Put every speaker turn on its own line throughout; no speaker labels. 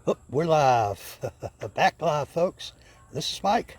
Oh, we're live. Back live, folks. This is Mike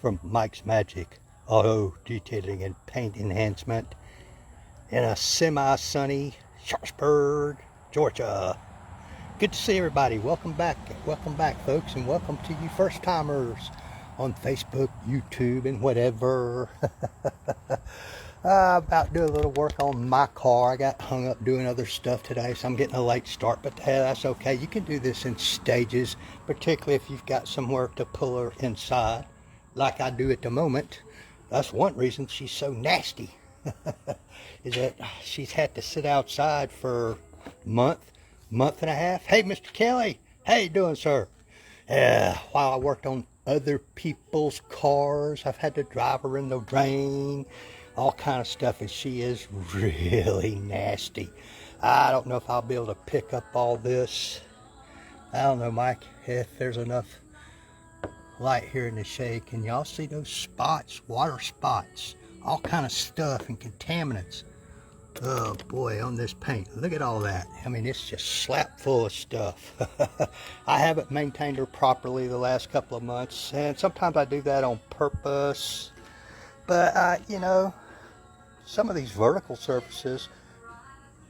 from Mike's Magic Auto Detailing and Paint Enhancement in a semi-sunny Sharpsburg, Georgia. Good to see everybody. Welcome back, folks, and welcome to you first-timers on Facebook, YouTube, and whatever. About to do a little work on my car. I got hung up doing other stuff today, so I'm getting a late start, but hey, that's okay. You can do this in stages, particularly if you've got somewhere to pull her inside, like I do at the moment. That's one reason she's so nasty, is that she's had to sit outside for a month and a half. Hey, Mr. Kelly, how you doing, sir? While I worked on other people's cars, I've had to drive her in the drain, all kind of stuff, and she is really nasty. I don't know if I'll be able to pick up all this. I don't know, Mike, if there's enough light here in the shade. Can y'all see those spots, water spots, all kind of stuff and contaminants? Oh boy, on this paint, look at all that. I mean, it's just slap full of stuff. I haven't maintained her properly the last couple of months, and sometimes I do that on purpose. But you know, some of these vertical surfaces,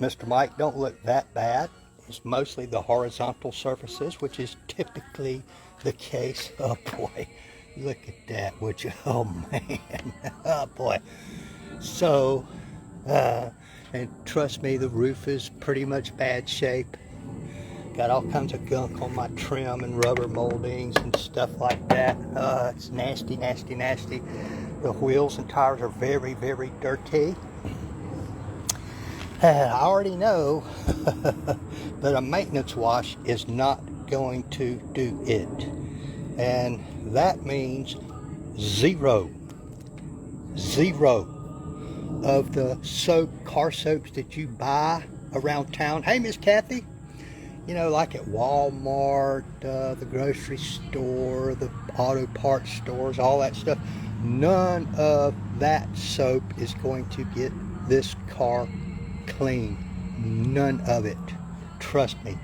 Mr. Mike, don't look that bad. It's mostly the horizontal surfaces, which is typically the case. Oh boy, look at that, would you? Oh man, oh boy. So, and trust me, the roof is pretty much bad shape. Got all kinds of gunk on my trim and rubber moldings and stuff like that. It's nasty, nasty, nasty. The wheels and tires are very, very dirty. I already know that a maintenance wash is not going to do it. And that means zero of the car soaps that you buy around town. Hey, Miss Kathy. You know, like at Walmart, the grocery store, the auto parts stores, all that stuff. None of that soap is going to get this car clean. None of it. Trust me.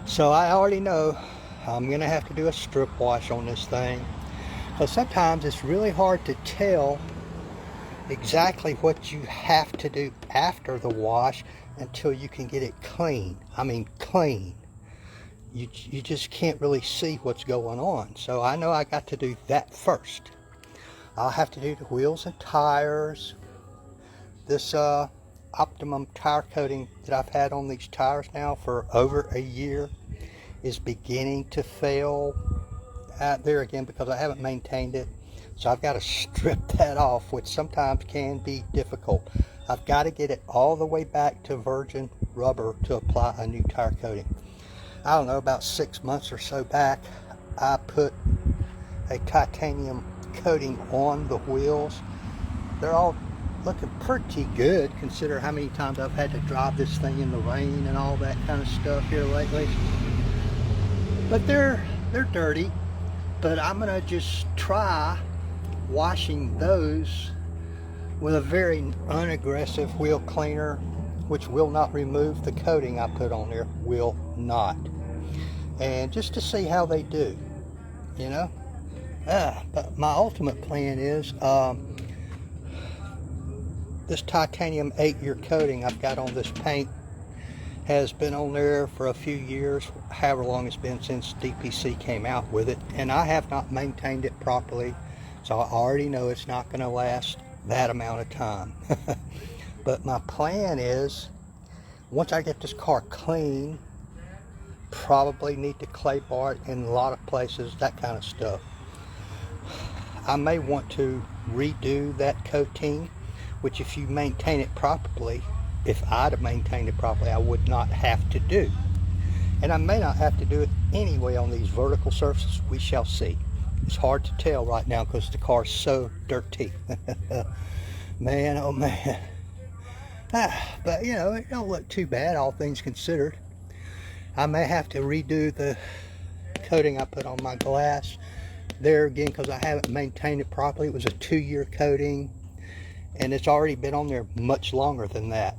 So I already know I'm going to have to do a strip wash on this thing. Because sometimes it's really hard to tell exactly what you have to do after the wash until you can get it clean. I mean clean. You just can't really see what's going on. So I know I got to do that first. I'll have to do the wheels and tires. This optimum tire coating that I've had on these tires now for over a year is beginning to fail out there again because I haven't maintained it. So I've got to strip that off, which sometimes can be difficult. I've got to get it all the way back to virgin rubber to apply a new tire coating. I don't know, about 6 months or so back, I put a titanium coating on the wheels. They're all looking pretty good, consider how many times I've had to drive this thing in the rain and all that kind of stuff here lately. But they're dirty, but I'm gonna just try washing those with a very unaggressive wheel cleaner, which will not remove the coating I put on there, will not. And just to see how they do, you know. But my ultimate plan is this titanium 8-year coating I've got on this paint has been on there for a few years, however long it's been since DPC came out with it, and I have not maintained it properly, so I already know it's not going to last that amount of time. But my plan is, once I get this car clean, probably need to clay bar it in a lot of places, that kind of stuff. I may want to redo that coating, which if you maintain it properly, if I'd have maintained it properly, I would not have to do. And I may not have to do it anyway on these vertical surfaces. We shall see. It's hard to tell right now because the car's so dirty. Man, oh man. But you know, it don't look too bad, all things considered. I may have to redo the coating I put on my glass there again because I haven't maintained it properly. It was a 2-year coating, and it's already been on there much longer than that.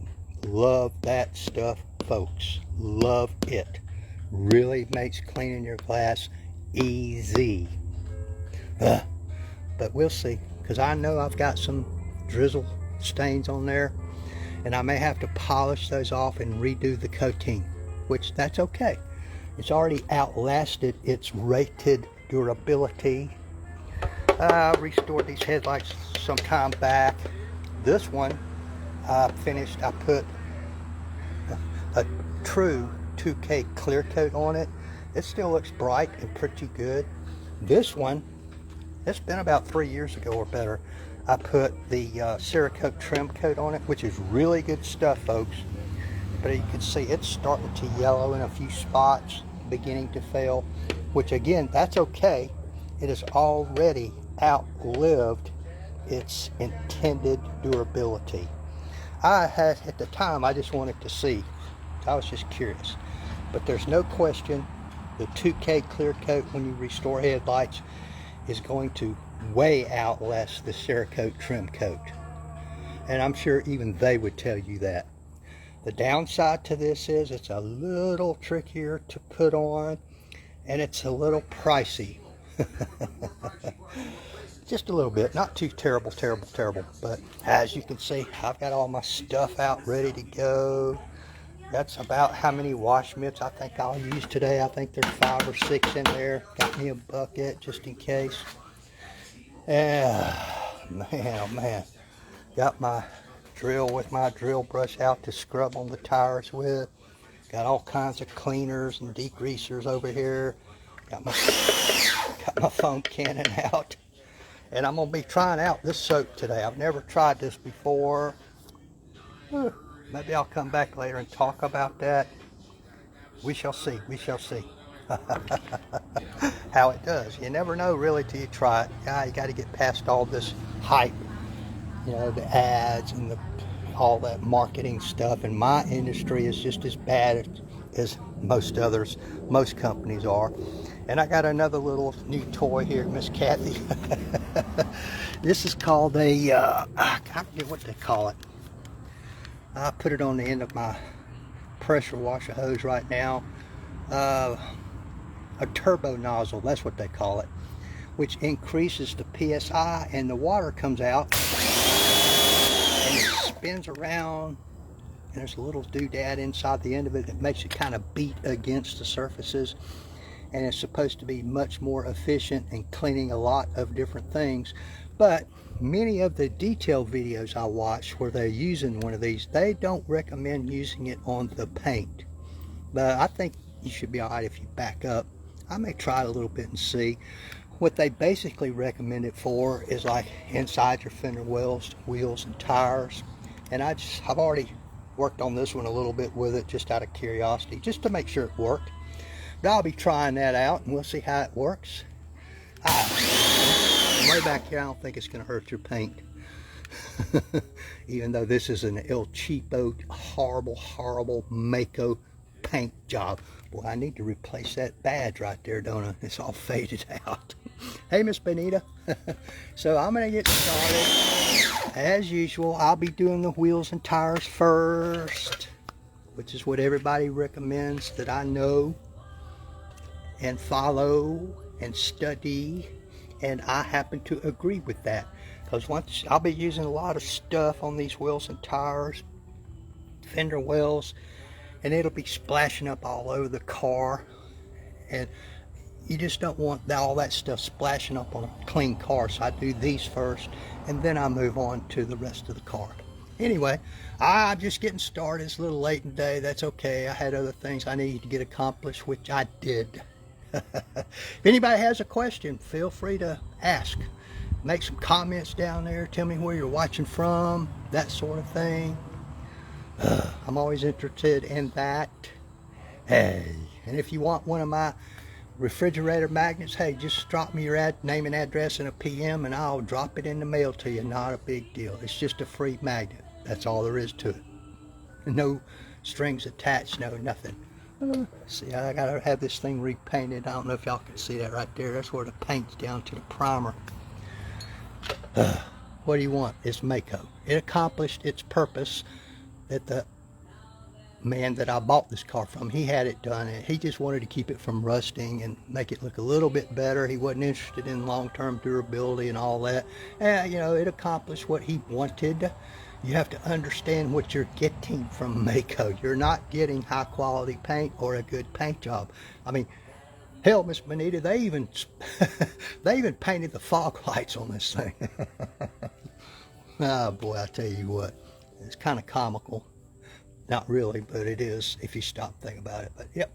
Love that stuff, folks. Love it. really makes cleaning your glass easy. But we'll see, because I know I've got some drizzle stains on there, and I may have to polish those off and redo the coating, which that's okay. It's already outlasted its rated durability. I restored these headlights some time back. This one I finished. I put a true 2K clear coat on it. It still looks bright and pretty good. This one, it's been about 3 years ago or better. I put the Cerakote trim coat on it, which is really good stuff, folks. But you can see it's starting to yellow in a few spots, beginning to fail, which again, that's okay. It has already outlived its intended durability. At the time, I just wanted to see. I was just curious. But there's no question the 2K clear coat when you restore headlights is going to way outlast the Cerakote trim coat. And I'm sure even they would tell you that. The downside to this is it's a little trickier to put on, and it's a little pricey. Just a little bit, not too terrible, but as you can see, I've got all my stuff out ready to go. That's about how many wash mitts I think I'll use today. I think there's 5 or 6 in there. Got me a bucket just in case. Yeah, man, oh man. Got my drill with my drill brush out to scrub on the tires with. Got all kinds of cleaners and degreasers over here. Got my foam cannon out. And I'm going to be trying out this soap today. I've never tried this before. Maybe I'll come back later and talk about that. We shall see. We shall see how it does. You never know really till you try it. You got to get past all this hype, you know, the ads and all that marketing stuff. And my industry is just as bad as most others, most companies are. And I got another little new toy here, Miss Kathy. This is called a, I forget what they call it. I put it on the end of my pressure washer hose right now. A turbo nozzle, that's what they call it, which increases the PSI and the water comes out and it spins around, and there's a little doodad inside the end of it that makes it kind of beat against the surfaces, and it's supposed to be much more efficient in cleaning a lot of different things. But many of the detail videos I watch where they're using one of these, they don't recommend using it on the paint. But I think you should be alright if you back up. I may try it a little bit and see. What they basically recommend it for is like inside your fender wells, wheels and tires. And I've already worked on this one a little bit with it just out of curiosity, just to make sure it worked. But I'll be trying that out and we'll see how it works. Way back here, I don't think it's going to hurt your paint. Even though this is an El Cheapo, horrible Mako paint job. Boy, I need to replace that badge right there, don't I? It's all faded out. Hey, Miss Benita. So I'm going to get started. As usual, I'll be doing the wheels and tires first, which is what everybody recommends that I know and follow and study. And I happen to agree with that, because once I'll be using a lot of stuff on these wheels and tires, fender wells, and it'll be splashing up all over the car, and you just don't want all that stuff splashing up on a clean car. So I do these first and then I move on to the rest of the car. Anyway, I'm just getting started. It's a little late in the day. That's okay. I had other things I needed to get accomplished, which I did. If anybody has a question, feel free to ask. Make some comments down there. Tell me where you're watching from, that sort of thing. I'm always interested in that. Hey, and if you want one of my refrigerator magnets, hey, just drop me your name and address in a PM and I'll drop it in the mail to you. Not a big deal. It's just a free magnet. That's all there is to it. No strings attached, no nothing. See, I gotta have this thing repainted. I don't know if y'all can see that right there. That's where the paint's down to the primer. What do you want? It's Mako. It accomplished its purpose that the man that I bought this car from, he had it done, and he just wanted to keep it from rusting and make it look a little bit better. He wasn't interested in long-term durability and all that. And, you know, it accomplished what he wanted. You have to understand what you're getting from Mako. You're not getting high quality paint or a good paint job. I mean, hell, Miss Bonita, they even they even painted the fog lights on this thing. Oh boy, I tell you what, it's kind of comical. Not really, but it is if you stop and think about it. But yep,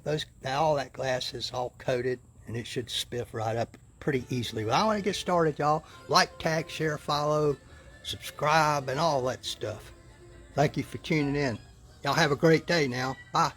those, all that glass is all coated, and it should spiff right up pretty easily. But I want to get started, y'all. Like, tag, share, follow, subscribe, and all that stuff. Thank you for tuning in. Y'all have a great day now. Bye.